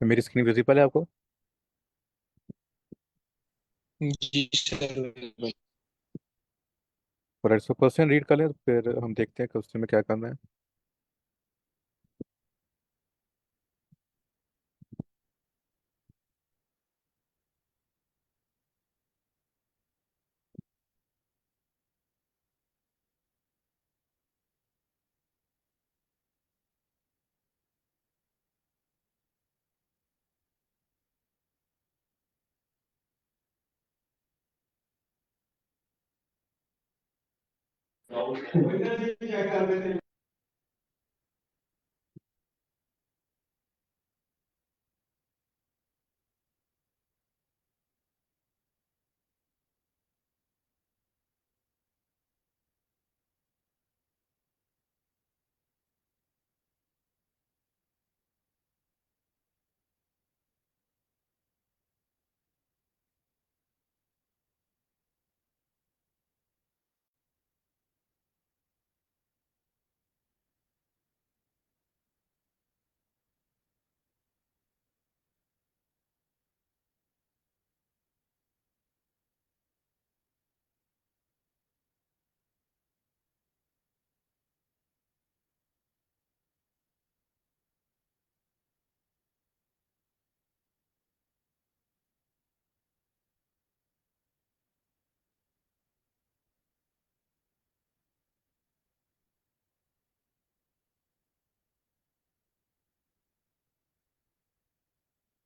मेरी screen visible है आपको? जी सर। भाई। और इसको क्वेश्चन रीड कर लें तो फिर हम देखते हैं क्वेश्चन में क्या करना है।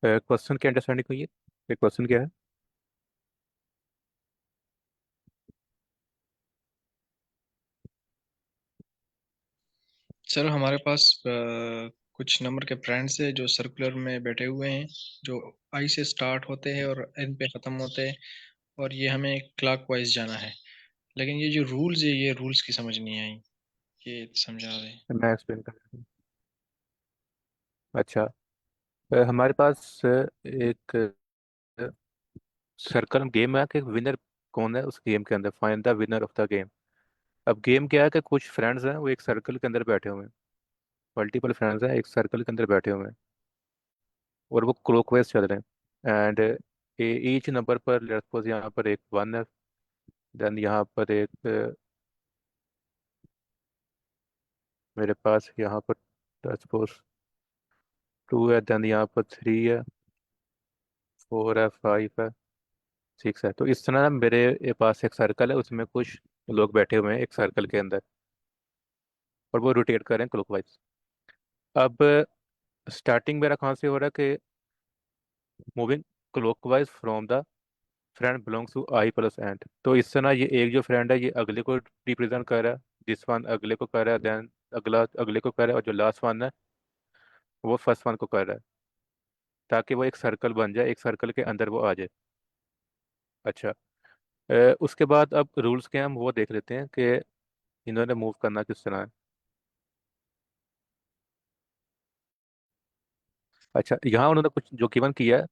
क्वेश्चन की अंडरस्टैंडिंग हुई है? ये क्वेश्चन क्या है? सर हमारे पास कुछ नंबर के फ्रेंड्स हैं जो सर्कुलर में बैठे हुए हैं, जो आई से स्टार्ट होते हैं और एन पे ख़त्म होते हैं। और ये हमें क्लॉक वाइज जाना है। लेकिन ये जो रूल्स है, ये रूल्स की समझ नहीं आई। ये समझा रहे। मैं एक्सप्लेन कर देता हूँ। अच्छा। हमारे पास एक सर्कल गेम है कि विनर कौन है उस गेम के अंदर, find the winner of the game. अब गेम क्या है कि कुछ फ्रेंड्स हैं वो एक सर्कल के अंदर बैठे हुए हैं। मल्टीपल फ्रेंड्स हैं एक सर्कल के अंदर बैठे हुए हैं और वो क्लॉकवाइज चल रहे हैं। एंड ईच नंबर पर लेट्स सपोज यहाँ पर एक वन है। देन यहाँ पर एक मेरे पास यहाँ पर लेट्स सपोज टू है। देन यहाँ पर थ्री है, फोर है, फाइव है, सिक्स है। तो इस तरह ना मेरे पास एक सर्कल है, उसमें कुछ लोग बैठे हुए हैं एक सर्कल के अंदर और वो रोटेट कर रहे हैं क्लॉकवाइज। अब स्टार्टिंग मेरा कहाँ से हो रहा है कि moving clockwise from the friend belongs to I plus and. तो इस तरह ये एक जो फ्रेंड है ये अगले को रिप्रेजेंट कर रहा है, दिस वन अगले को कर रहा है, देन अगला अगले को कर रहा है, और जो लास्ट वन है वो फर्स्ट वन को कर रहा है, ताकि वो एक सर्कल बन जाए, एक सर्कल के अंदर वो आ जाए। अच्छा। उसके बाद अब रूल्स के हम वो देख लेते हैं कि इन्होंने मूव करना किस तरह है। अच्छा, यहाँ उन्होंने कुछ जो गिवन किया है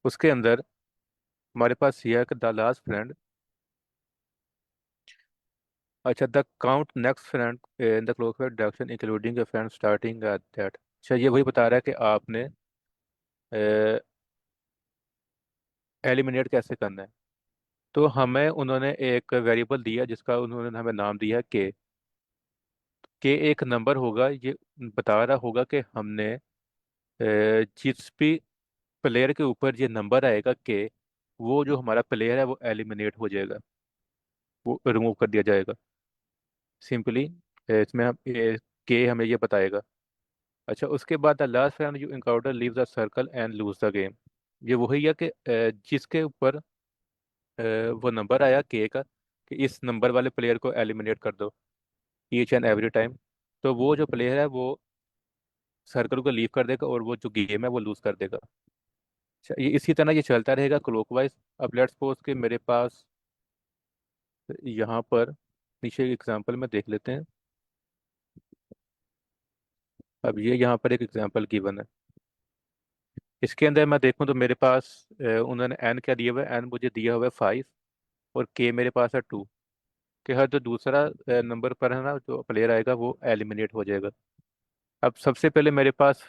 उसके अंदर हमारे पास ये है कि द लास्ट फ्रेंड। अच्छा, the count next friend in the clockwise direction including A friend starting at that. अच्छा, ये वही बता रहा है कि आपने एलिमिनेट कैसे करना है। तो हमें उन्होंने एक वेरिएबल दिया जिसका उन्होंने हमें नाम दिया के एक नंबर होगा, ये बता रहा होगा कि हमने जिस भी प्लेयर के ऊपर ये नंबर आएगा के, वो जो हमारा प्लेयर है वो एलिमिनेट हो जाएगा, वो रिमूव कर दिया जाएगा। सिंपली इसमें हम के हमें ये बताएगा। अच्छा, उसके बाद the last friend you encounter leave the circle and lose the game. ये वही है कि जिसके ऊपर वो नंबर आया के का, कि इस नंबर वाले प्लेयर को एलिमिनेट कर दो ईच एंड एवरी टाइम, तो वो जो प्लेयर है वो सर्कल को लीव कर देगा और वो जो गेम है वो लूज कर देगा। अच्छा, ये इसी तरह ये चलता रहेगा क्लॉकवाइज। अब लेट्स सपोज कि मेरे पास यहाँ पर नीचे एग्जांपल में देख लेते हैं। अब ये यहाँ पर एक एग्जांपल गिवन है, इसके अंदर मैं देखूँ तो मेरे पास उन्होंने एन क्या दिया हुआ है, एन मुझे दिया हुआ है फाइव और के मेरे पास है टू। कि हर जो दूसरा नंबर पर है ना जो प्लेयर आएगा वो एलिमिनेट हो जाएगा। अब सबसे पहले मेरे पास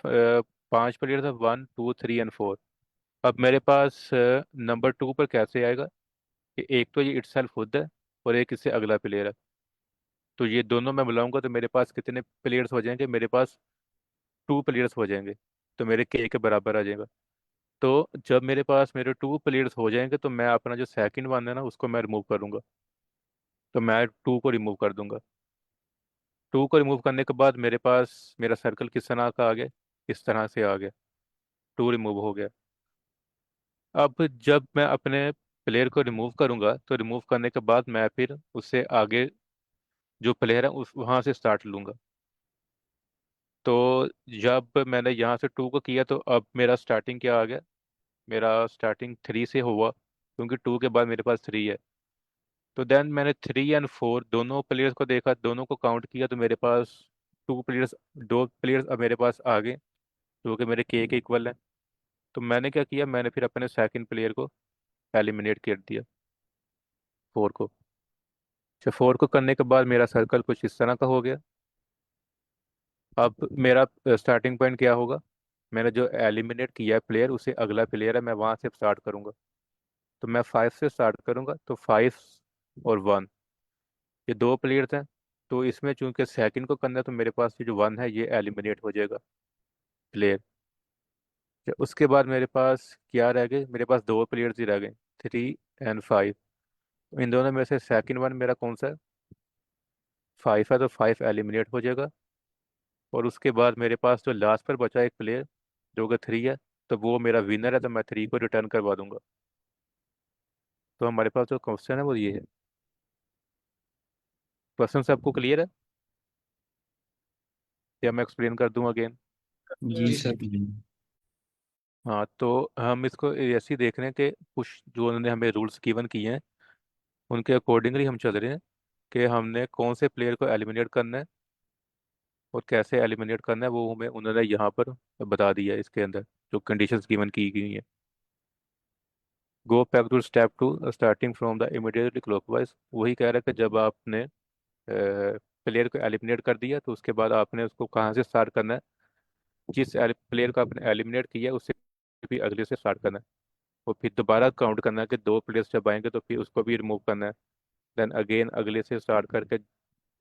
5 प्लेयर्स है, 1 2 3 एंड 4। अब मेरे पास नंबर 2 पर कैसे आएगा कि एक तो ये इटसेल्फ खुद है और एक इससे अगला प्लेयर है। तो ये दोनों मैं मिलाऊंगा तो मेरे पास कितने प्लेयर्स हो जाएंगे? मेरे पास 2 प्लेयर्स हो जाएंगे। तो मेरे के बराबर आ जाएगा। तो जब मेरे पास मेरे 2 प्लेयर्स हो जाएंगे तो मैं अपना जो सेकंड वन है ना उसको मैं रिमूव करूंगा। तो मैं 2 को रिमूव कर दूंगा। 2 को रिमूव करने के बाद मेरे पास मेरा सर्कल किस तरह का आ गया? इस तरह से आ गया। 2 रिमूव हो गया। अब जब मैं अपने प्लेयर को रिमूव करूंगा तो रिमूव करने के बाद मैं फिर उससे आगे जो प्लेयर है उस वहां से स्टार्ट लूंगा। तो जब मैंने यहाँ से 2 को किया तो अब मेरा स्टार्टिंग क्या आ गया? मेरा स्टार्टिंग 3 से हुआ क्योंकि 2 के बाद मेरे पास 3 है। तो देन मैंने 3 एंड 4 दोनों प्लेयर्स को देखा, दोनों को काउंट किया तो मेरे पास 2 प्लेयर्स, 2 प्लेयर्स अब मेरे पास आ गए जो कि मेरे के इक्वल है। तो मैंने क्या किया, मैंने फिर अपने सेकंड प्लेयर को एलिमिनेट कर दिया, 4 को। अच्छा, 4 को करने के बाद मेरा सर्कल कुछ इस तरह का हो गया। अब मेरा स्टार्टिंग पॉइंट क्या होगा? मैंने जो एलिमिनेट किया है प्लेयर, उसे अगला प्लेयर है, मैं वहां से स्टार्ट करूंगा। तो मैं 5 से स्टार्ट करूंगा तो 5 और 1 ये 2 प्लेयर्स हैं। तो इसमें चूंकि सेकंड को करना है तो मेरे पास ये जो 1 है ये एलिमिनेट हो जाएगा प्लेयर। उसके बाद मेरे पास क्या रह गए? मेरे पास 2 प्लेयर्स ही रह गए, 3 एंड 5। इन दोनों में से सेकंड वन मेरा कौन सा है? 5 है, तो 5 एलिमिनेट हो जाएगा। और उसके बाद मेरे पास जो लास्ट पर बचा एक प्लेयर जो कि 3 है, तो वो मेरा विनर है, तो मैं 3 को रिटर्न करवा दूंगा। तो हमारे पास जो क्वेश्चन है वो ये है। क्वेश्चन से आपको क्लियर है या मैं एक्सप्लेन कर दूं अगेन? जी जी सर, सर। प्लीज। हाँ, तो हम इसको ऐसे ही देख रहे हैं कि कुछ जो उन्होंने हमें रूल्स गिवन किए हैं उनके अकॉर्डिंगली हम चल रहे हैं कि हमने कौन से प्लेयर को एलिमिनेट करना है और कैसे एलिमिनेट करना है, वो हमें उन्होंने यहाँ पर बता दिया है इसके अंदर जो कंडीशंस गिवन की गई हैं। Go back to step 2 starting from the immediately clockwise. वही कह रहा है कि जब आपने प्लेयर को एलिमिनेट कर दिया तो उसके बाद आपने उसको कहाँ से स्टार्ट करना है? जिस प्लेयर को आपने एलिमिनेट किया है उससे भी अगले से स्टार्ट करना है। और फिर दोबारा काउंट करना है कि 2 प्लेयर्स जब आएंगे तो फिर उसको भी रिमूव करना है। देन अगेन अगले से स्टार्ट करके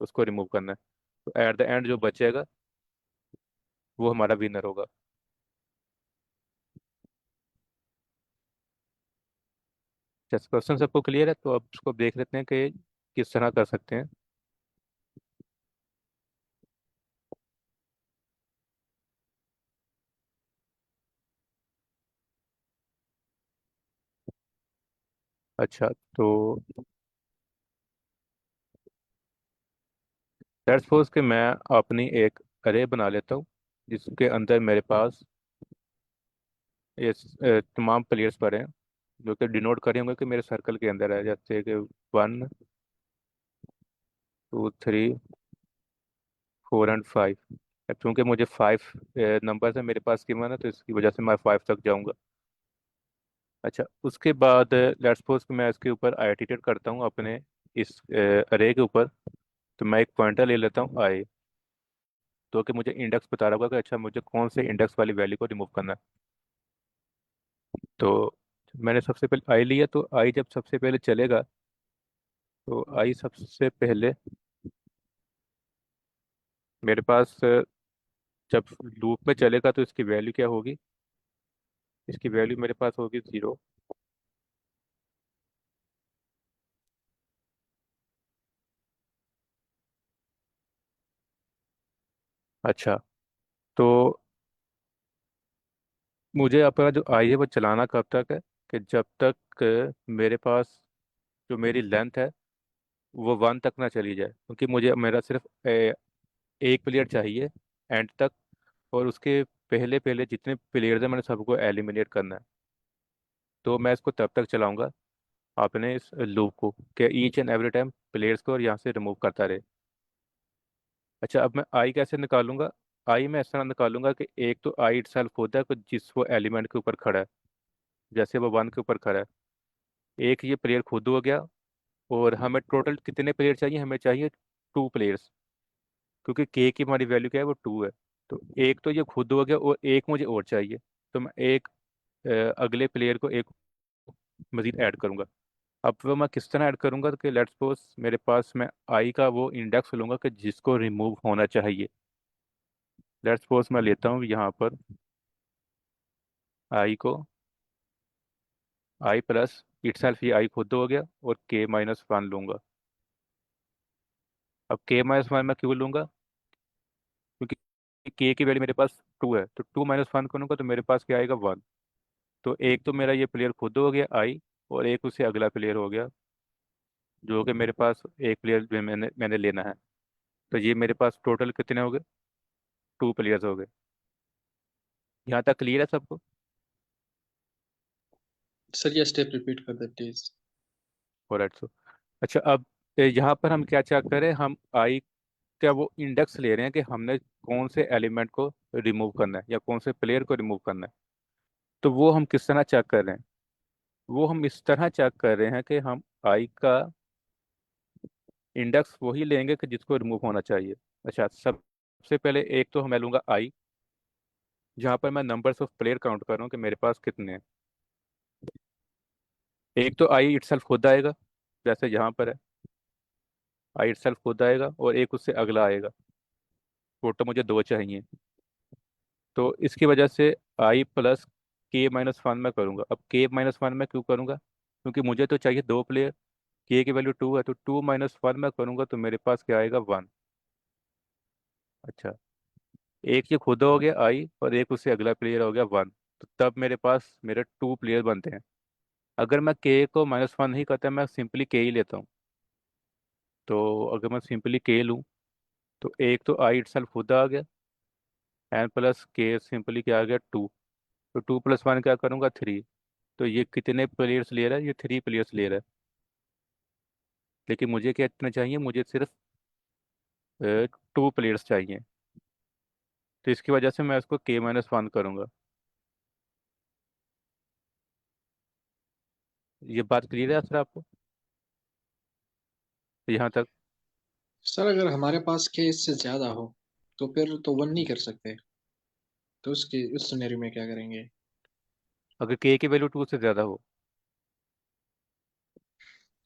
उसको रिमूव करना है। तो एट द एंड जो बचेगा वो हमारा विनर होगा। जैसे क्वेश्चन सबको क्लियर है तो अब उसको देख लेते हैं कि किस तरह कर सकते हैं। अच्छा, तो लेट्स सपोज कि मैं अपनी एक अरे बना लेता हूँ जिसके अंदर मेरे पास ये तमाम प्लेयर्स पड़े हैं जो कि डिनोट करे होंगे कि मेरे सर्कल के अंदर है, जैसे कि 1 2 3 4 एंड 5। क्योंकि मुझे 5 नंबर है मेरे पास गिवन है तो इसकी वजह से मैं 5 तक जाऊंगा। अच्छा, उसके बाद लेट्स सपोज कि मैं इसके ऊपर आई इटरेट करता हूँ अपने इस अरे के ऊपर। तो मैं एक पॉइंटर ले लेता हूँ आई, तो कि मुझे इंडेक्स बता रहा होगा कि अच्छा मुझे कौन से इंडेक्स वाली वैल्यू को रिमूव करना है। तो मैंने सबसे पहले आई लिया, तो आई जब सबसे पहले चलेगा तो आई सबसे पहले मेरे पास जब लूप में चलेगा तो इसकी वैल्यू क्या होगी? इसकी वैल्यू मेरे पास होगी 0। अच्छा, तो मुझे अपना जो आई है वो चलाना कब तक है? कि जब तक मेरे पास जो मेरी लेंथ है वो 1 तक ना चली जाए, क्योंकि मुझे मेरा सिर्फ एक प्लेयर चाहिए एंड तक। और उसके पहले पहले जितने प्लेयर्स हैं मैंने सबको एलिमिनेट करना है। तो मैं इसको तब तक चलाऊंगा अपने इस लूप को कि each and every time players को और यहाँ से रिमूव करता रहे। अच्छा, अब मैं आई कैसे निकालूंगा? आई मैं इस तरह निकालूंगा कि एक तो आई इटसेल्फ होता है कि जिस वो एलिमेंट के ऊपर खड़ा है, जैसे वो 1 के ऊपर खड़ा है। एक ये प्लेयर खुद हो गया। और हमें टोटल कितने प्लेयर चाहिए? हमें चाहिए 2 प्लेयर्स, क्योंकि के की हमारी वैल्यू क्या है? वो 2 है। तो एक तो ये खुद हो गया और एक मुझे और चाहिए। तो मैं एक अगले प्लेयर को एक मजीद ऐड करूंगा। अब वो मैं किस तरह ऐड करूंगा कि लेट्स सपोज मेरे पास मैं आई का वो इंडेक्स लूंगा कि जिसको रिमूव होना चाहिए। लेट्स सपोज मैं लेता हूँ यहाँ पर आई को, आई प्लस इटसेल्फ, ये आई खुद हो गया, और के माइनस वन लूंगा। अब के माइनस वन मैं क्यों लूंगा? क्योंकि के की वैल्यू मेरे पास टू है, तो टू माइनस वन करूंगा तो मेरे पास क्या आएगा, वन। तो एक तो मेरा ये प्लेयर खुद हो गया आई, और एक उससे अगला प्लेयर हो गया, जो कि मेरे पास एक प्लेयर जो मैंने मैंने लेना है। तो ये मेरे पास टोटल कितने हो गए, टू प्लेयर्स हो गए। यहाँ तक क्लियर है सबको? सर ये स्टेप रिपीट कर दे प्लीज। ऑलराइट। सो अच्छा, अब यहाँ पर हम क्या चेक करें, हम आई का वो इंडेक्स ले रहे हैं कि हमने कौन से एलिमेंट को रिमूव करना है या कौन से प्लेयर को रिमूव करना है। तो वो हम किस तरह चेक कर रहे हैं? वो हम इस तरह चेक कर रहे हैं कि हम आई का इंडेक्स वही लेंगे कि जिसको रिमूव होना चाहिए। अच्छा, सबसे पहले एक तो मैं लूंगा आई, जहाँ पर मैं नंबर्स ऑफ प्लेयर काउंट कर रहा हूँ कि मेरे पास कितने हैं। एक तो आई इटसेल्फ खुद आएगा, जैसे यहाँ पर है, आई इटसेल्फ खुद आएगा, और एक उससे अगला आएगा। टोटल मुझे दो चाहिए। तो इसकी वजह से आई प्लस के माइनस वन में करूँगा। अब के माइनस वन में क्यों करूँगा? क्योंकि मुझे तो चाहिए दो प्लेयर, के की वैल्यू टू है, तो टू माइनस वन में करूँगा तो मेरे पास क्या आएगा, वन। अच्छा, एक ये खुद हो गया आई, और एक उससे अगला प्लेयर हो गया वन। तो तब मेरे पास मेरे टू प्लेयर बनते हैं। अगर मैं के को माइनस वन नहीं करता, मैं सिंपली के ही लेता हूँ। तो अगर मैं सिंपली के लूँ, तो एक तो आई इटसेल्फ खुद आ गया, एन प्लस के सिंपली क्या आ गया, टू। तो टू प्लस वन क्या करूँगा, थ्री। तो ये कितने प्लेयर्स ले रहा है, ये थ्री प्लेयर्स ले रहा है। लेकिन मुझे क्या इतना चाहिए, मुझे सिर्फ टू प्लेयर्स चाहिए। तो इसकी वजह से मैं इसको के माइनस वन करूँगा। ये बात क्लियर है सर आपको यहाँ तक? सर अगर हमारे पास के इससे ज्यादा हो तो फिर तो वन नहीं कर सकते, तो उसके उस सिनेरियो में क्या करेंगे? अगर के की वैल्यू टू से ज़्यादा हो,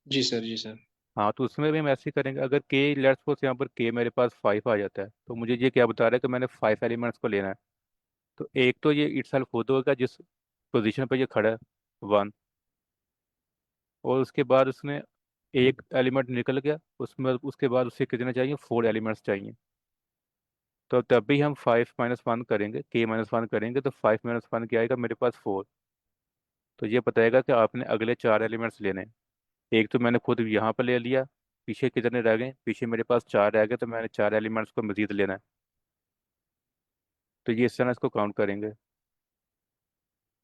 जी सर, जी सर। हाँ, तो उसमें भी हम ऐसे ही करेंगे। अगर के, लेट्स सपोज यहाँ पर के मेरे पास फाइव आ जाता है, तो मुझे ये क्या बता रहा है कि मैंने फाइव एलिमेंट्स को लेना है। तो एक तो ये इटसेल्फ खुद होगा जिस पोजीशन पर ये खड़ा है, वन। और उसके बाद उसमें एक एलिमेंट निकल गया, उसमें उसके बाद उससे कितने चाहिए, फोर एलिमेंट्स चाहिए। तो तब भी हम फाइव माइनस वन करेंगे, के माइनस वन करेंगे, तो फाइव माइनस वन क्या आएगा, मेरे पास फोर। तो ये बताएगा कि आपने अगले चार एलिमेंट्स लेने हैं। एक तो मैंने खुद यहाँ पर ले लिया, पीछे कितने रह गए, पीछे मेरे पास चार रह गए, तो मैंने चार एलिमेंट्स को मजीद लेना है। तो ये इस तरह इसको काउंट करेंगे,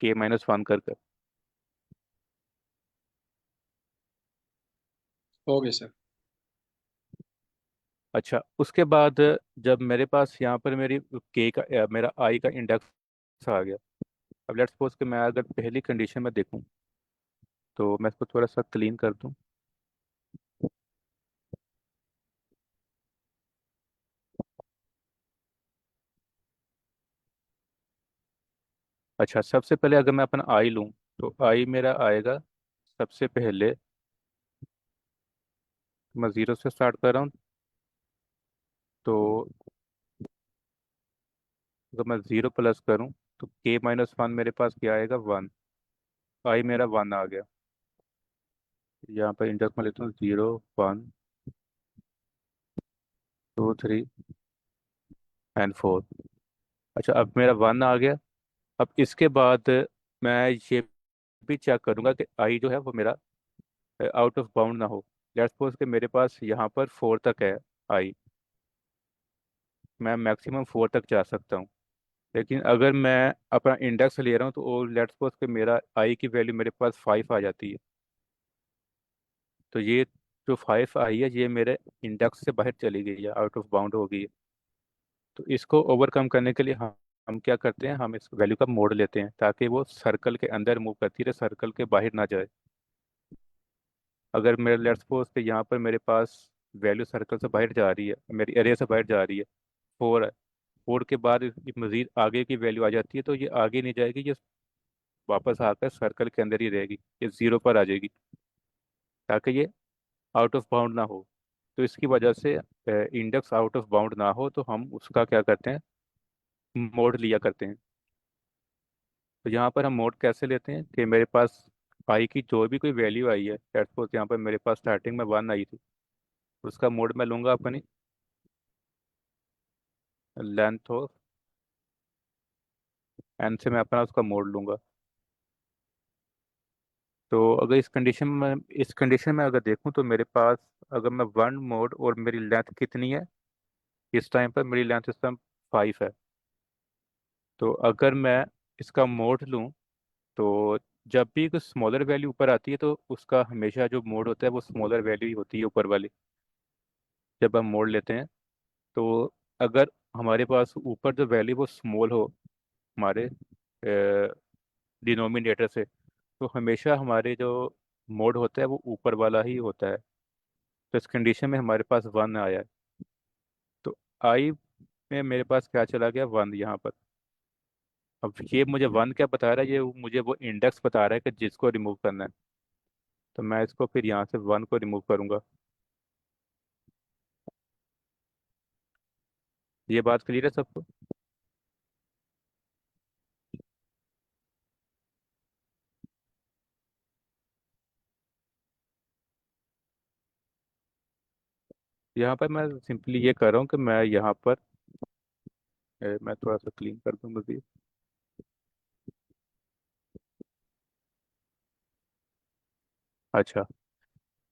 के माइनस वन कर। हो गए सर। अच्छा, उसके बाद जब मेरे पास यहाँ पर मेरी के का मेरा आई का इंडेक्स आ गया। अब लेट्स सपोज कि मैं अगर पहली कंडीशन में देखूँ, तो मैं इसको थोड़ा सा क्लीन कर दूँ। अच्छा, सबसे पहले अगर मैं अपना आई लूँ, तो आई मेरा आएगा सबसे पहले, मैं ज़ीरो से स्टार्ट कर रहा हूँ। तो अगर मैं ज़ीरो प्लस करूँ, तो के माइनस वन मेरे पास क्या आएगा, वन। आई मेरा वन आ गया। यहाँ पर इंडेक्स में लेता हूँ, zero, one, two, three and four. अच्छा, अब मेरा वन आ गया। अब इसके बाद मैं ये भी चेक करूंगा कि आई जो है वो मेरा आउट ऑफ बाउंड ना हो। लेट्स सपोज कि मेरे पास यहाँ पर फोर तक है आई, मैं मैक्सिमम फोर तक जा सकता हूँ। लेकिन अगर मैं अपना इंडेक्स ले रहा हूँ, तो लेट्स सपोज कि मेरा आई की वैल्यू मेरे पास फाइव आ जाती है। तो ये जो फाइव आई है, ये मेरे इंडेक्स से बाहर चली गई है, आउट ऑफ बाउंड हो गई है। तो इसको ओवरकम करने के लिए हम क्या करते हैं, हम इस वैल्यू का मोड लेते हैं ताकि वो सर्कल के अंदर मूव करती रहे, सर्कल के बाहर ना जाए। अगर मेरे लेट्स सपोज कि यहाँ पर मेरे पास वैल्यू सर्कल से बाहर जा रही है, मेरी एरिया से बाहर जा रही है, फोर है, 4 के बाद इसकी मज़ीद आगे की वैल्यू आ जाती है, तो ये आगे नहीं जाएगी, ये वापस आकर सर्कल के अंदर ही रहेगी, ये ज़ीरो पर आ जाएगी, ताकि ये आउट ऑफ बाउंड ना हो। तो इसकी वजह से इंडेक्स आउट ऑफ बाउंड ना हो, तो हम उसका क्या करते हैं, मोड लिया करते हैं। तो यहाँ पर हम मोड कैसे लेते हैं कि मेरे पास आई की जो भी कोई वैल्यू आई है, लेट्स सपोज यहाँ पर मेरे पास स्टार्टिंग में 1 आई थी, उसका मोड मैं लूंगा अपनी लेंथ ऑफ एन से, मैं अपना उसका मोड लूंगा। तो अगर इस कंडीशन में अगर देखूं तो मेरे पास, अगर मैं 1 मोड, और मेरी लेंथ कितनी है इस टाइम पर, मेरी लेंथ इस टाइम 5 है। तो अगर मैं इसका मोड लूं, तो जब भी कोई स्मॉलर वैल्यू ऊपर आती है, तो उसका हमेशा जो मोड होता है वो स्मॉलर वैल्यू ही होती है ऊपर वाली, जब हम मोड लेते हैं। तो अगर हमारे पास ऊपर जो वैल्यू वो स्मॉल हो हमारे डिनोमिनेटर से, तो हमेशा हमारे जो मोड होता है वो ऊपर वाला ही होता है। तो इस कंडीशन में हमारे पास 1 आया है। तो आई में मेरे पास क्या चला गया, 1 यहाँ पर। अब ये मुझे 1 क्या बता रहा है, ये मुझे वो इंडेक्स बता रहा है कि जिसको रिमूव करना है। तो मैं इसको फिर यहाँ से 1 को रिमूव करूंगा। ये बात क्लियर है सबको? यहाँ पर मैं सिंपली ये कर रहा हूँ कि मैं यहाँ पर मैं थोड़ा सा क्लीन कर दूँ मुझे। अच्छा,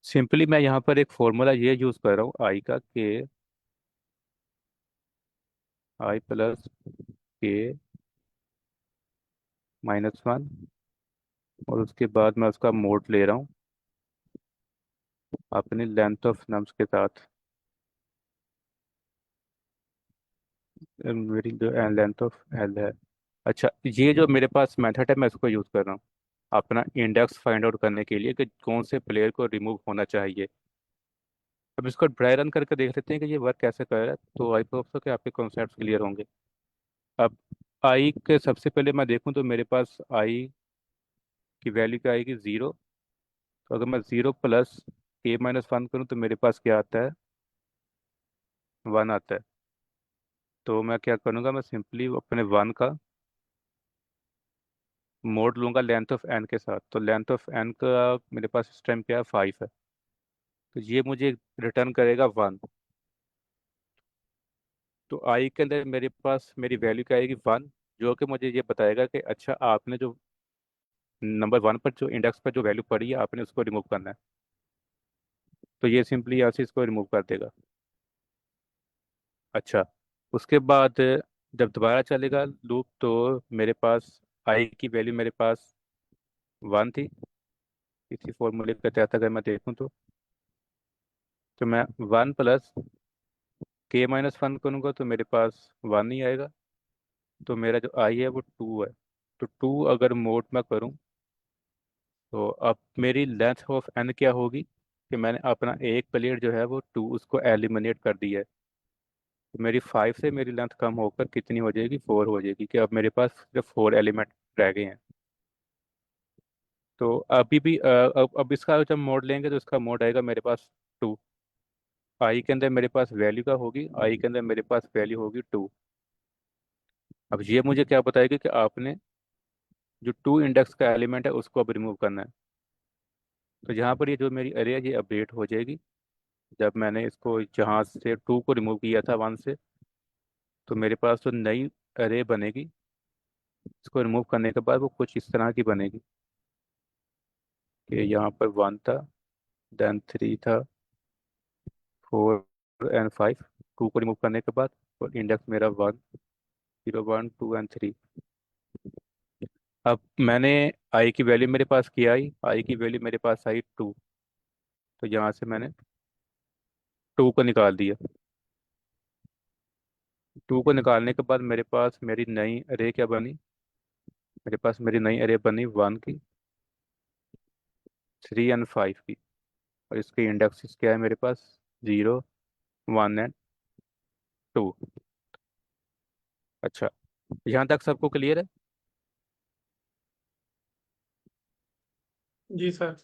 सिंपली मैं यहाँ पर एक फॉर्मूला ये यूज़ कर रहा हूँ आई का, के आई प्लस के -1, और उसके बाद मैं उसका मोड ले रहा हूँ अपनी लेंथ ऑफ नम्स के साथ। मेरी जो लेंथ ऑफ एल है। अच्छा, ये जो मेरे पास मेथड है मैं इसको यूज़ कर रहा हूँ अपना इंडेक्स फाइंड आउट करने के लिए कि कौन से प्लेयर को रिमूव होना चाहिए। अब इसको ड्राई रन करके देख लेते हैं कि ये वर्क कैसे कर रहा है, तो आई होप सो कि आपके कॉन्सेप्ट क्लियर होंगे। अब आई के सबसे पहले मैं देखूं तो मेरे पास आई की वैल्यू क्या आएगी, 0। तो अगर मैं 0 प्लस k-1 करूँ तो मेरे पास क्या आता है, 1 आता है। तो मैं क्या करूँगा, मैं सिंपली अपने 1 का मोड लूंगा लेंथ ऑफ एन के साथ। तो लेंथ ऑफ एन का मेरे पास इस टाइम क्या है, 5 है। तो ये मुझे रिटर्न करेगा 1। तो आई के अंदर मेरे पास मेरी वैल्यू क्या आएगी, 1, जो कि मुझे ये बताएगा कि अच्छा आपने जो नंबर 1 पर जो इंडेक्स पर जो वैल्यू पड़ी है आपने उसको रिमूव करना है। तो ये सिंपली यहाँ से इसको रिमूव कर देगा। अच्छा, उसके बाद जब दोबारा चलेगा लूप, तो मेरे पास आई की वैल्यू मेरे पास 1 थी इसी फॉर्मूले के तहत, अगर मैं देखूँ तो मैं 1 प्लस k-1 करूँगा तो मेरे पास 1 ही आएगा। तो मेरा जो आई है वो 2 है। तो 2 अगर मोड में करूँ, तो अब मेरी लेंथ ऑफ एन क्या होगी कि मैंने अपना एक प्लेयर जो है वो 2 उसको एलिमिनेट कर दिया है। तो मेरी 5 से मेरी लेंथ कम होकर कितनी हो जाएगी, 4 हो जाएगी, कि अब मेरे पास सिर्फ 4 एलिमेंट रह गए हैं। तो अभी भी अब इसका जब मोड लेंगे तो इसका मोड आएगा मेरे पास 2। आई के अंदर मेरे पास वैल्यू का होगी, आई के अंदर मेरे पास वैल्यू होगी 2। अब ये मुझे क्या बताएगी कि आपने जो 2 इंडेक्स का एलिमेंट है उसको अब रिमूव करना है। तो यहाँ पर ये जो मेरी अरे है ये अपडेट हो जाएगी। जब मैंने इसको जहाँ से 2 को रिमूव किया था 1 से, तो मेरे पास जो नई अरे बनेगी, इसको रिमूव करने के बाद वो कुछ इस तरह की बनेगी कि यहाँ पर 1 था, देन 3 था, 4 एंड 5, 2 को रिमूव करने के बाद, और इंडेक्स मेरा 1, 0, 1, 2 एंड 3। अब मैंने आई की वैल्यू मेरे पास क्या आई की वैल्यू मेरे पास आई 2। तो यहाँ से मैंने 2 को निकाल दिया। 2 को निकालने के बाद मेरे पास मेरी नई अरे क्या बनी, मेरे पास मेरी नई अरे बनी 1 की, 3 एंड 5 की। और इसके इंडेक्सेस क्या है मेरे पास, 0, 1 एंड 2। अच्छा, यहाँ तक सबको क्लियर है? जी सर।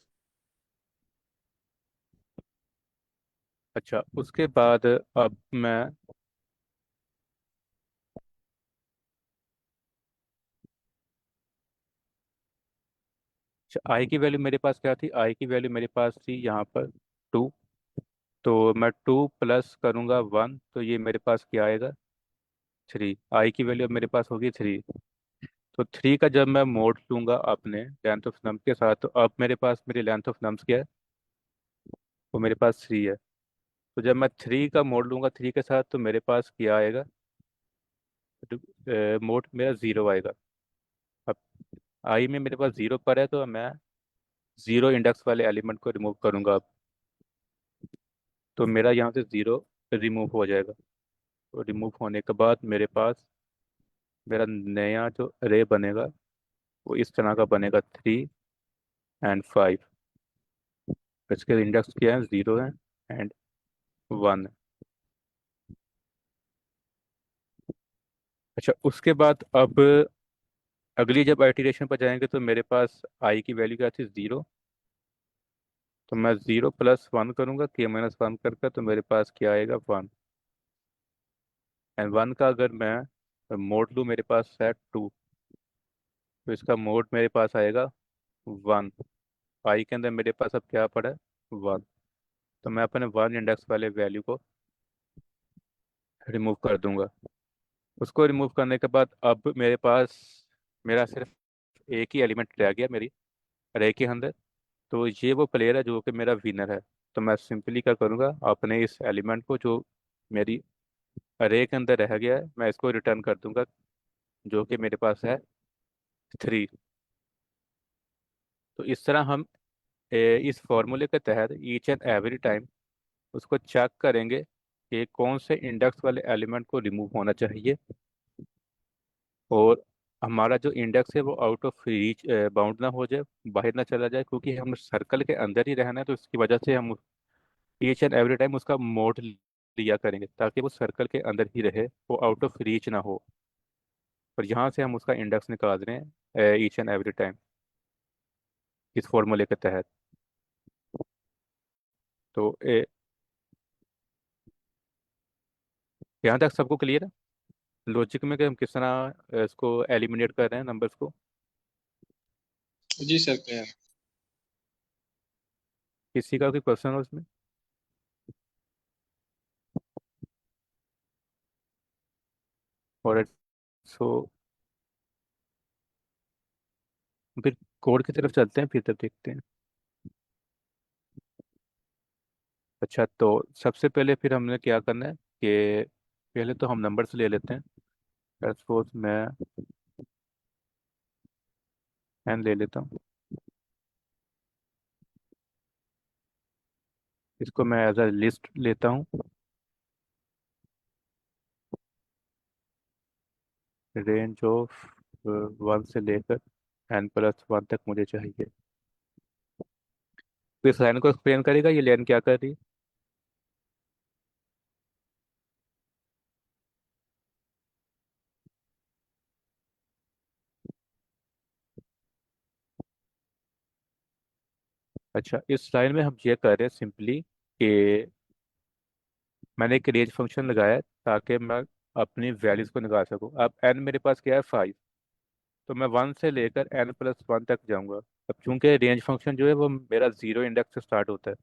अच्छा, उसके बाद अब मैं, अच्छा आई की वैल्यू मेरे पास क्या थी? आई की वैल्यू मेरे पास थी यहाँ पर 2। तो मैं 2 प्लस करूँगा 1, तो ये मेरे पास क्या आएगा? 3। आई की वैल्यू अब मेरे पास होगी 3। तो 3 का जब मैं मोड लूंगा अपने लेंथ ऑफ नम्स के साथ, तो अब मेरे पास मेरी लेंथ ऑफ नम्स क्या है? वो मेरे पास 3 है। तो जब मैं 3 का मोड लूंगा 3 के साथ, तो मेरे पास क्या आएगा? मोड मेरा 0 आएगा। अब आई में मेरे पास 0 पर है, तो मैं 0 इंडेक्स वाले एलिमेंट को रिमूव करूंगा अब। तो मेरा यहाँ से 0 रिमूव हो जाएगा। तो रिमूव होने के बाद मेरे पास मेरा नया जो अरे बनेगा वो इस तरह का बनेगा, 3 एंड 5। इसके इंडेक्स क्या है? 0 है एंड 1 है। अच्छा, उसके बाद अब अगली जब आइटरेशन पर जाएंगे, तो मेरे पास आई की वैल्यू क्या थी? 0। तो मैं 0 प्लस 1 करूंगा, के माइनस 1 करके, तो मेरे पास क्या आएगा? 1। एंड 1 का अगर मैं मोड लूँ, मेरे पास है 2। तो इसका मोड मेरे पास आएगा 1। आई के अंदर मेरे पास अब क्या पड़ा है? 1। तो मैं अपने 1 इंडेक्स वाले वैल्यू को रिमूव कर दूंगा। उसको रिमूव करने के बाद अब मेरे पास मेरा सिर्फ एक ही एलिमेंट रह गया मेरी अरे के अंदर। तो ये वो प्लेयर है जो कि मेरा विनर है। तो मैं सिंपली क्या करूँगा, अपने इस एलिमेंट को जो मेरी अरे के अंदर रह गया है, मैं इसको रिटर्न कर दूंगा, जो कि मेरे पास है 3। तो इस तरह हम इस फॉर्मूले के तहत ईच एंड एवरी टाइम उसको चेक करेंगे कि कौन से इंडेक्स वाले एलिमेंट को रिमूव होना चाहिए, और हमारा जो इंडेक्स है वो आउट ऑफ रीच बाउंड ना हो जाए, बाहर ना चला जाए, क्योंकि हम सर्कल के अंदर ही रहना है। तो इसकी वजह से हम ईच एंड एवरी टाइम उसका मोड लिया करेंगे, ताकि वो सर्कल के अंदर ही रहे, वो आउट ऑफ रीच ना हो। और यहाँ से हम उसका इंडेक्स निकाल रहे हैं ईच एंड एवरी टाइम, इस फॉर्मूले के तहत। तो यहाँ तक सबको क्लियर है लॉजिक में कि हम किस तरह इसको एलिमिनेट कर रहे हैं नंबर्स को? जी सर, क्लियर। किसी का कोई क्वेश्चन हो इसमें? और सो फिर कोड की तरफ चलते हैं, फिर तब देखते हैं। अच्छा, तो सबसे पहले फिर हमने क्या करना है कि पहले तो हम नंबर्स ले लेते हैं। सपोज मैं एन ले लेता हूँ। इसको मैं एज अ लिस्ट लेता हूँ। रेंज ऑफ 1 से लेकर n+1 तक मुझे चाहिए। तो इस लाइन को एक्सप्लेन करेगा ये लाइन क्या कर रही है? अच्छा, इस लाइन में हम ये कर रहे हैं सिंपली कि मैंने एक रेंज फंक्शन लगाया है, ताकि मैं अपनी वैल्यूज को निकाल सकूं। अब n मेरे पास क्या है? 5। तो मैं 1 से लेकर n+1 तक जाऊंगा। अब चूंकि रेंज फंक्शन जो है वो मेरा 0 इंडेक्स से स्टार्ट होता है,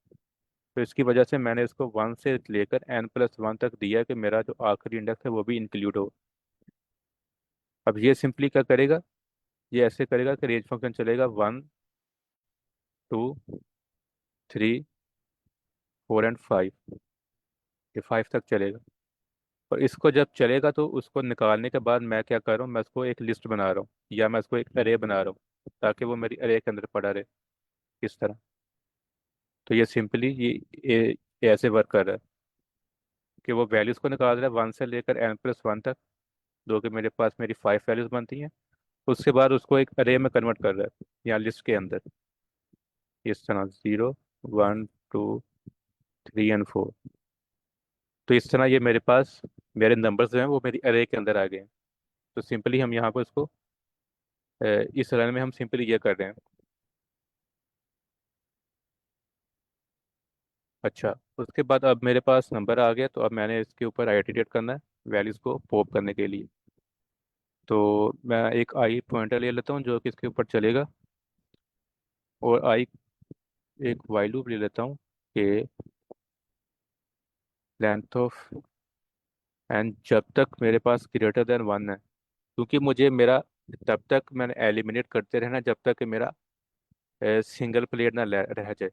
तो इसकी वजह से मैंने इसको 1 से लेकर n+1 तक दिया कि मेरा जो आखिरी इंडेक्स है वो भी इंक्लूड हो। अब ये सिंपली क्या करेगा? ये ऐसे करेगा कि रेंज फंक्शन चलेगा 1 2 3 4 एंड 5। ये 5 तक चलेगा। और इसको जब चलेगा, तो उसको निकालने के बाद मैं क्या कर रहा हूँ, मैं इसको एक लिस्ट बना रहा हूँ, या मैं इसको एक अरे बना रहा हूँ, ताकि वो मेरी अरे के अंदर पड़ा रहे इस तरह। तो ये सिंपली ये ऐसे वर्क कर रहा है कि वो वैल्यूज को निकाल रहा है 1 से लेकर n+1 तक, जो कि मेरे पास मेरी 5 वैल्यूज बनती हैं। उसके बाद उसको एक अरे में कन्वर्ट कर रहा है, या लिस्ट के अंदर, इस तरह 0 1 2 3 एंड 4। तो इस तरह ये मेरे पास मेरे नंबर्स जो हैं वो मेरी अरे के अंदर आ गए हैं। तो सिंपली हम यहाँ पर इसको इस रन में हम सिंपली ये कर रहे हैं। अच्छा, उसके बाद अब मेरे पास नंबर आ गया, तो अब मैंने इसके ऊपर आइटरेट करना है वैल्यूज़ को पॉप करने के लिए। तो मैं एक आई पॉइंटर ले लेता हूँ जो कि इसके ऊपर चलेगा, और आई एक वाइल लूप ले लेता हूँ कि लेंथ ऑफ एंड जब तक मेरे पास ग्रेटर देन वन है, क्योंकि मुझे मेरा तब तक मैंने एलिमिनेट करते रहना जब तक कि मेरा सिंगल प्लेयर ना रह जाए।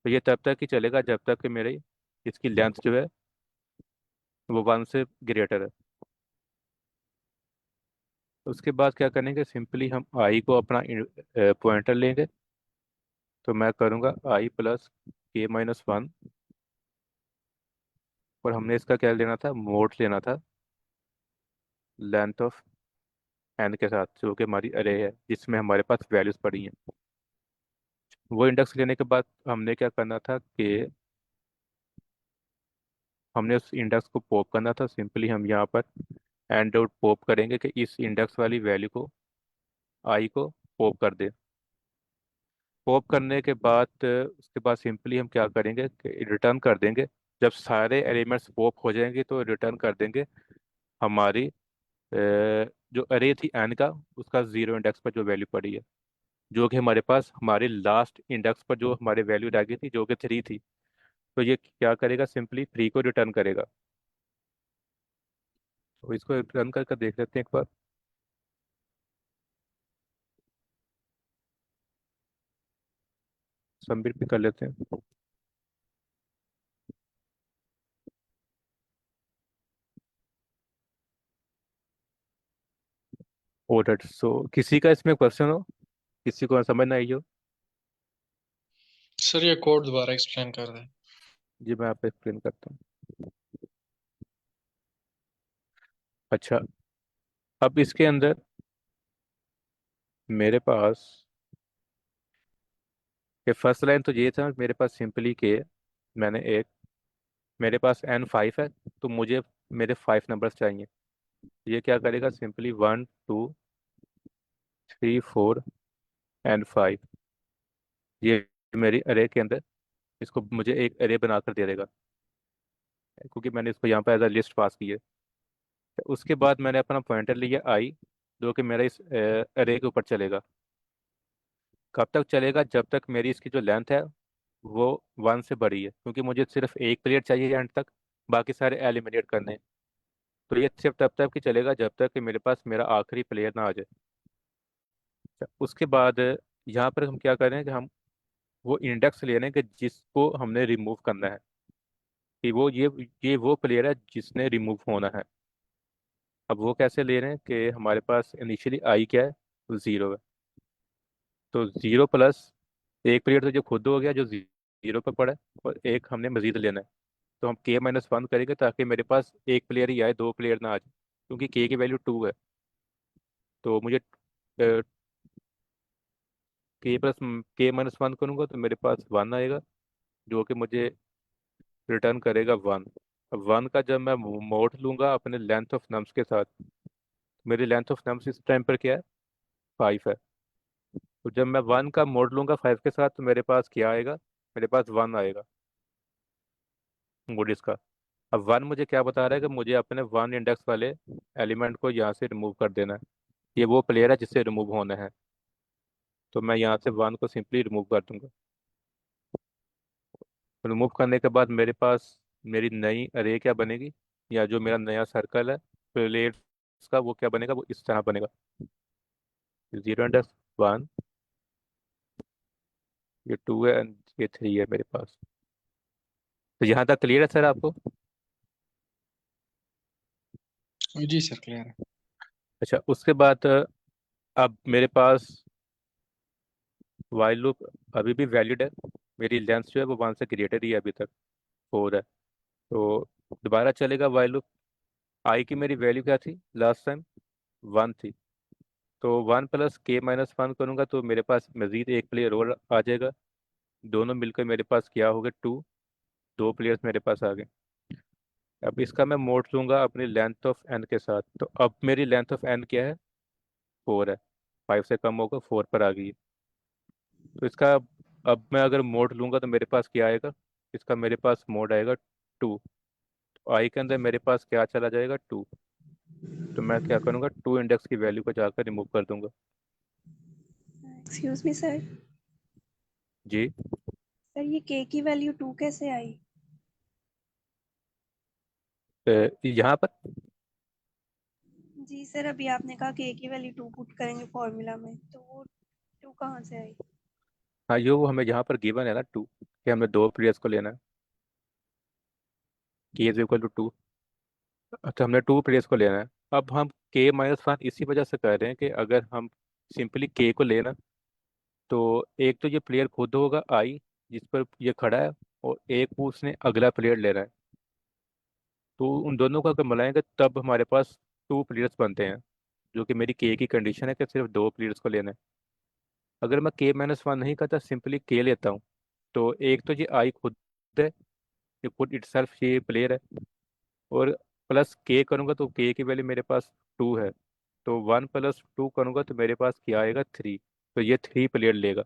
तो ये तब तक ही चलेगा जब तक कि मेरी इसकी लेंथ जो है वो वन से ग्रेटर है। उसके बाद क्या करेंगे, सिंपली हम आई को अपना पॉइंटर लेंगे। तो मैं करूँगा आई प्लस के माइनस वन, और हमने इसका क्या लेना था, मोड लेना था लेंथ ऑफ एन के साथ, जो कि हमारी अरे है जिसमें हमारे पास वैल्यूज पड़ी हैं। वो इंडेक्स लेने के बाद हमने क्या करना था कि हमने उस इंडेक्स को पॉप करना था। सिंपली हम यहाँ पर एंड डॉट पॉप करेंगे कि इस इंडेक्स वाली वैल्यू को, आई को पॉप कर दे। पॉप करने के बाद उसके बाद सिंपली हम क्या करेंगे कि रिटर्न कर देंगे। जब सारे एलिमेंट्स पॉप हो जाएंगे तो रिटर्न कर देंगे हमारी जो अरे थी एन का, उसका जीरो इंडेक्स पर जो वैल्यू पड़ी है, जो कि हमारे पास हमारे लास्ट इंडेक्स पर जो हमारी वैल्यू रह गई थी जो कि थ्री थी। तो ये क्या करेगा, सिंपली थ्री को रिटर्न करेगा। तो इसको रिटर्न करके देख लेते हैं एक बार, सबमिट भी कर लेते हैं। ऑर्डर सो किसी का इसमें क्वेश्चन हो, किसी को समझ ना आई हो? सर ये कोड दोबारा एक्सप्लेन कर दें। जी मैं आपको एक्सप्लेन करता हूँ। अच्छा, अब इसके अंदर मेरे पास ये फर्स्ट लाइन तो ये था मेरे पास सिंपली के मैंने एक, मेरे पास एन फाइव है, तो मुझे मेरे फाइव नंबर्स चाहिए। ये क्या करेगा, simply one two three four and five, ये मेरी अरे के अंदर इसको मुझे एक अरे बनाकर दे देगा, क्योंकि मैंने इसको यहाँ पर एज अ लिस्ट पास की है। तो उसके बाद मैंने अपना पॉइंटर लिया आई, जो कि मेरा इस अरे के ऊपर चलेगा। कब तक चलेगा, जब तक मेरी इसकी जो लेंथ है वो वन से बड़ी है, क्योंकि मुझे सिर्फ एक प्लेयर चाहिए एंड तक, बाकी सारे एलिमिनेट करने हैं। तो ये सिर्फ तब तक ही चलेगा जब तक कि मेरे पास मेरा आखिरी प्लेयर ना आ जाए। अच्छा, उसके बाद यहाँ पर हम क्या करें कि हम वो इंडेक्स ले रहे हैं कि जिसको हमने रिमूव करना है, कि वो ये वो प्लेयर है जिसने रिमूव होना है। अब वो कैसे ले रहे हैं कि हमारे पास इनिशियली आई क्या है, जीरो है। तो जीरो प्लस एक प्लेयर तो जो खुद हो गया जो जीरो पे पड़ा है, और एक हमने मजीद लेना है। तो हम के माइनस वन करेंगे ताकि मेरे पास एक प्लेयर ही आए, दो प्लेयर ना आ जाए, क्योंकि के की वैल्यू टू है। तो मुझे के प्लस के माइनस वन करूंगा तो मेरे पास वन आएगा, जो कि मुझे रिटर्न करेगा वन। अब वन का जब मैं मोड लूंगा अपने लेंथ ऑफ नम्स के साथ, मेरी लेंथ ऑफ नम्स इस टाइम पर क्या है, फाइव है। तो जब मैं वन का मोड लूंगा फाइव के साथ तो मेरे पास क्या आएगा, मेरे पास वन आएगा मोड इसका। अब वन मुझे क्या बता रहा है कि मुझे अपने वन इंडेक्स वाले एलिमेंट को यहाँ से रिमूव कर देना है। ये वो प्लेयर है जिससे रिमूव होना है, तो मैं यहाँ से वन को सिंपली रिमूव कर दूंगा। रिमूव करने के बाद मेरे पास मेरी नई अरे क्या बनेगी, या जो मेरा नया सर्कल है प्लेयर्स का, वो क्या बनेगा, वो इस तरह बनेगा, जीरो इंडेक्स वन, ये टू है and ये थ्री है मेरे पास। तो यहाँ तक क्लियर है सर आपको? जी सर क्लियर है। अच्छा, उसके बाद अब मेरे पास वाइल लूप अभी भी वैलिड है, मेरी लेंथ जो है वो वन से ग्रेटर ही है अभी तक, फोर है। तो दोबारा चलेगा वाइल लूप। आई की मेरी वैल्यू क्या थी लास्ट टाइम, वन थी। तो वन प्लस के माइनस वन करूंगा तो मेरे पास मजीद एक प्लेयर और आ जाएगा, दोनों मिलकर मेरे पास क्या हो गए, टू, दो प्लेयर्स मेरे पास आ गए। अब इसका मैं मोड लूंगा अपनी लेंथ ऑफ एन के साथ। तो अब मेरी लेंथ ऑफ एन क्या है? 4 है। 5 से कम होगा, 4 पर आ गई है। तो इसका अब मैं अगर मोड लूंगा तो मेरे पास क्या आएगा? इसका मेरे पास मोड आएगा 2। आई के अंदर मेरे पास क्या चला जाएगा? 2। तो मैं क्या करूंगा, 2 इंडेक्स की वैल्यू को जाकर रिमूव कर दूंगा। Excuse me sir. जी। सर ये के की वैल्यू 2 कैसे आई? यहाँ पर। जी सर, अभी आपने कहा के की वैल्यू 2 पुट करेंगे फॉर्मूला में, तो वो 2 कहाँ से आई? हाँ, ये वो हमें यहाँ पर गिवन है ना 2, कि हमें दो पीरियड्स को लेना है। के इज इक्वल टू 2। तो हमने 2 पीरियड्स को लेना है। अब हम के माइनस वन इसी वजह से कर रहे हैं कि अगर हम सिंपली के को लेना, तो एक तो ये प्लेयर खुद होगा आई, जिस पर ये खड़ा है, और एक वो उसने अगला प्लेयर ले रहा है। तो उन दोनों को अगर मिलाएंगे तब हमारे पास 2 प्लेयर्स बनते हैं, जो कि मेरी के की कंडीशन है कि सिर्फ 2 प्लेयर्स को लेना है। अगर मैं के माइनस वन नहीं करता, सिंपली के लेता हूँ, तो एक तो ये आई खुद है, ये खुद इटसेल्फ ये प्लेयर है, और प्लस के करूँगा तो के की वैल्यू मेरे पास 2 है। तो 1 + 2 करूँगा तो मेरे पास क्या आएगा? 3। तो ये 3 प्लेयर लेगा,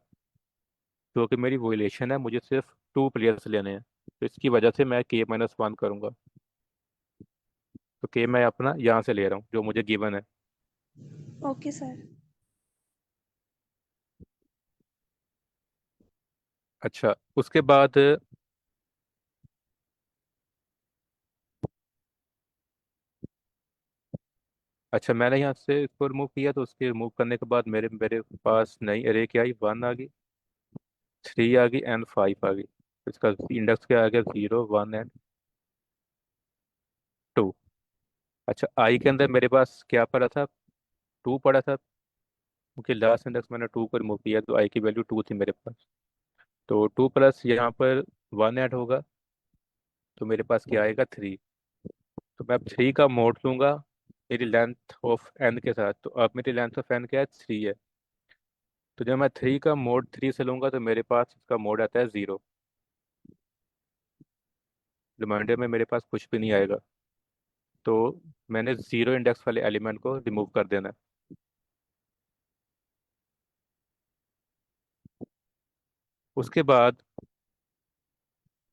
जो कि मेरी वोलेशन है, मुझे सिर्फ 2 प्लेयर्स लेने हैं। तो इसकी वजह से मैं के माइनस वन करूँगा। तो के मैं अपना यहाँ से ले रहा हूँ जो मुझे गिवन है। Okay sir. अच्छा, उसके बाद अच्छा, मैंने यहाँ से इसको रिमूव किया, तो उसके रिमूव करने के बाद मेरे मेरे पास नई अरे क्या आई? 1 आ गई, 3 आ गई, एंड 5 आ गई। इसका इंडेक्स क्या आ गया? 0, 1 एंड 2। अच्छा, आई के अंदर मेरे पास क्या पड़ा था? 2 पड़ा था, क्योंकि लास्ट इंडेक्स मैंने 2 को रिमूव किया, तो आई की वैल्यू 2 थी मेरे पास। तो 2 प्लस यहाँ पर 1 ऐड होगा, तो मेरे पास क्या आएगा? 3। तो मैं अब 3 का मोड लूंगा मेरी लेंथ ऑफ एन के साथ। तो अब मेरी लेंथ ऑफ एन क्या है? 3 है। तो जब मैं 3 का मोड 3 से लूंगा तो मेरे पास इसका मोड आता है 0। रिमाइंडर में मेरे पास कुछ भी नहीं आएगा। तो मैंने 0 इंडेक्स वाले एलिमेंट को रिमूव कर देना है। उसके बाद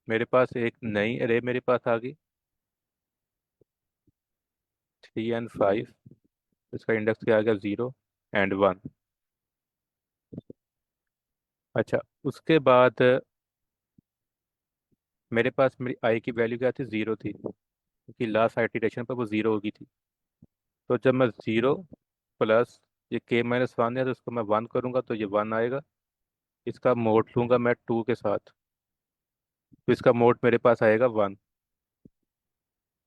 मेरे पास एक नई अरे मेरे पास आ गई, 3 एंड 5। इसका इंडेक्स क्या आ गया? 0 एंड 1। अच्छा, उसके बाद मेरे पास मेरी आई की वैल्यू क्या थी? 0 थी, क्योंकि लास्ट आइटरेशन पर वो 0 हो गई थी। तो जब मैं 0 प्लस ये के माइनस वन है, तो इसको मैं 1 करूंगा तो ये 1 आएगा। इसका मोड लूंगा मैं 2 के साथ, तो इसका मोड मेरे पास आएगा 1।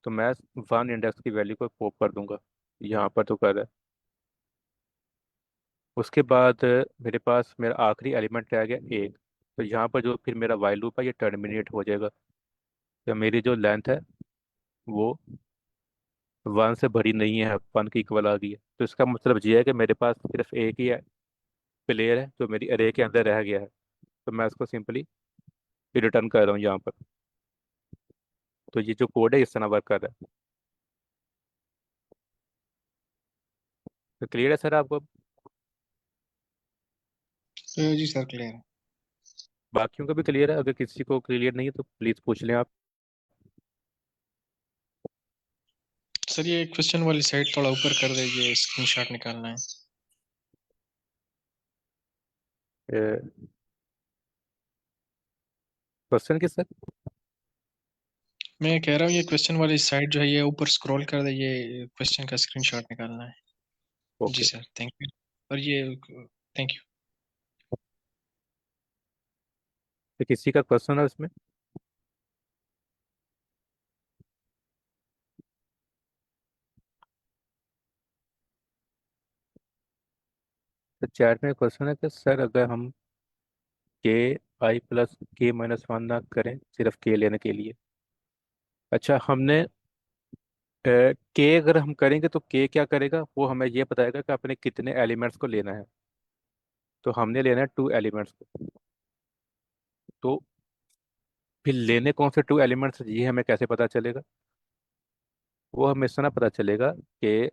तो मैं 1 इंडेक्स की वैल्यू को पॉप कर दूंगा, यहाँ पर तो कर है। उसके बाद मेरे पास मेरा आखिरी एलिमेंट रह गया 1। तो यहाँ पर जो फिर मेरा वाइल लूप है ये टर्मिनेट हो जाएगा। तो मेरी जो लेंथ है वो 1 से भरी नहीं है, 1 की इक्वल आ गई है। तो इसका मतलब ये है कि मेरे पास सिर्फ एक ही प्लेयर है जो मेरी अरे के अंदर रह गया है। तो मैं इसको सिंपली रिटर्न कर रहा हूँ यहाँ पर। तो ये जो कोड है इस तरह वर्क कर रहा है। तो क्लियर है सर आपको? जी सर, क्लियर है। बाकियों का भी क्लियर है? अगर किसी को क्लियर नहीं है तो प्लीज़ पूछ लें आप। सर ये क्वेश्चन वाली साइड थोड़ा ऊपर कर दीजिए, स्क्रीनशॉट निकालना है। क्वेश्चन किस सर? मैं कह रहा हूँ ये क्वेश्चन वाली साइड जो है ये ऊपर स्क्रॉल कर दीजिए, क्वेश्चन का स्क्रीनशॉट निकालना है। जी ओके। Sir, thank you. और ये थैंक यू। तो किसी का क्वेश्चन है उसमें? तो चैट में क्वेश्चन है कि सर अगर हम के आई प्लस के माइनस वन ना करें सिर्फ के लेने के लिए। अच्छा, हमने के अगर हम करेंगे तो के क्या करेगा? वो हमें ये बताएगा कि आपने कितने एलिमेंट्स को लेना है। तो हमने लेना है 2 एलिमेंट्स को। तो फिर लेने कौन से 2 एलिमेंट्स ये हमें कैसे पता चलेगा? वो हमें इससे ना पता चलेगा कि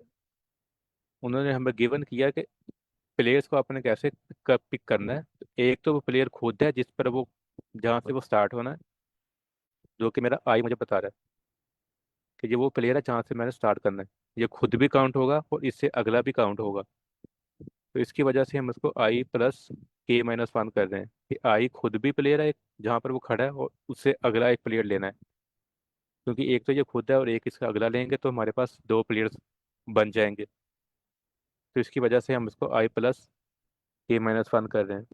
उन्होंने हमें गिवन किया कि प्लेयर्स को आपने कैसे पिक करना है। तो एक तो वो प्लेयर खुद है जिस पर वो, जहाँ से वो स्टार्ट होना है, जो कि मेरा आई मुझे बता रहा है कि ये वो प्लेयर है जहाँ से मैंने स्टार्ट करना है। ये खुद भी काउंट होगा और इससे अगला भी काउंट होगा। तो इसकी वजह से हम इसको आई प्लस के माइनस वन कर रहे हैं कि आई खुद भी प्लेयर है एक, जहाँ पर वो खड़ा है, और उससे अगला एक प्लेयर लेना है। क्योंकि एक तो ये खुद है और एक इसका अगला लेंगे तो हमारे पास दो प्लेयर्स बन जाएंगे। तो इसकी वजह से हम इसको आई प्लस के माइनस वन कर रहे हैं।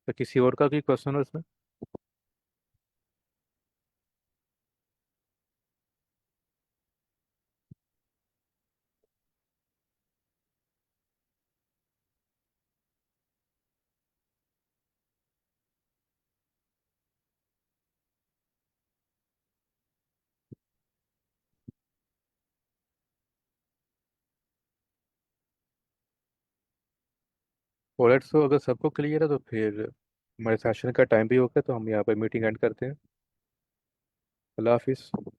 तो किसी और का कोई क्वेश्चन हो इसमें? ऑलराइट, सो अगर सबको क्लियर है तो फिर हमारे सेशन का टाइम भी हो गया, तो हम यहाँ पर मीटिंग एंड करते हैं। अल्लाह हाफिज़।